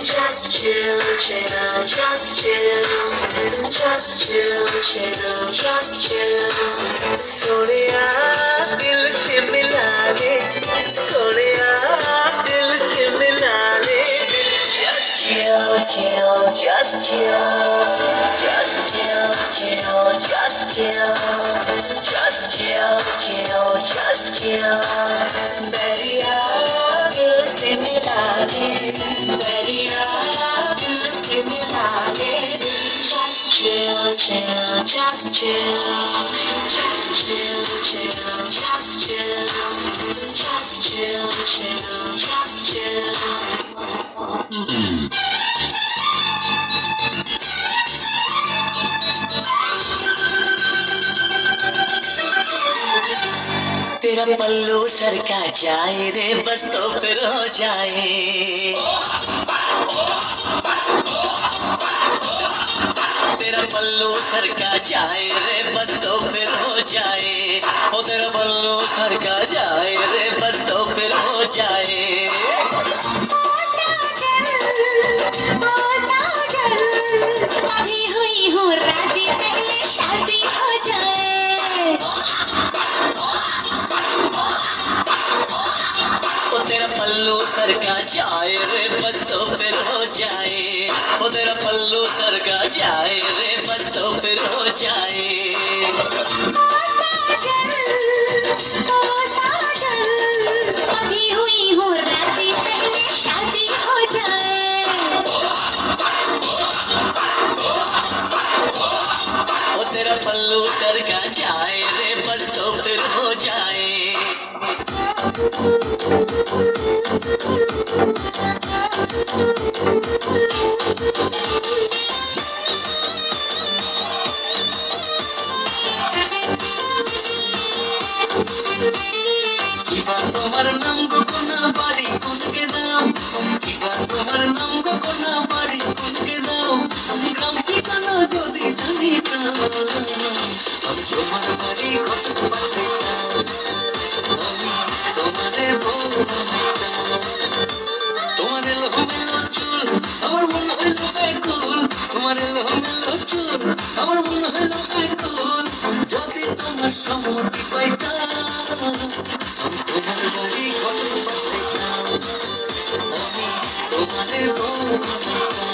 Just chill, chill, just chill. Just chill, chill, just chill. Sonia दिल से मिला ले, सोनिया दिल से मिला ले. Just chill, chill, just chill. Just chill, chill, just chill. Just chill, chill, just chill. दरिया दिल से मिला ले, दरिया दिल से मिला ले. Just chill, chill, just chill. Just chill, chill, just chill. Just chill, chill, just chill. तेरा पल्लू सरका जाए रे बस तो फिर हो जाए. तेरा पल्लू सरका जाए रे बस तो फिर हो जाए. ओ तेरा पल्लू सरका जाए रे बस तो फिर हो जाए. अभी हुई हूँ राजी पहले शादी हो जाए. ओ तेरा पल्लू सरका जाए रे बस तो फिर हो जाए. ओ तेरा पल्लू सरका जाए रे बस तो फिर हो जाए. अभी हुई हूँ राजी पहले शादी हो जाए. ओ तेरा पल्लू सरका जाए रे बस तो फिर हो जाए. এবার তোমার নাম গোনা বাড়ি কোনকে দাও. এবার তোমার নাম গোনা বাড়ি কোনকে দাও. গ্রাম ঠিকানা যদি জানিতাম আমি তোমার বাড়ি কত পাঠাইতাম. আমি তোমারে বউ বানাইতাম. তোমার এলোমেলো চুল আমার মনে হইল বেকুল. তোমার এলোমেলো চুল আমার মনে হইল বেকুল. যদি তোমার সম্মতি পাইতাম আমি তোমার বাড়ি কত পাঠাইতাম. আমি তোমারে বউ বানাইতাম.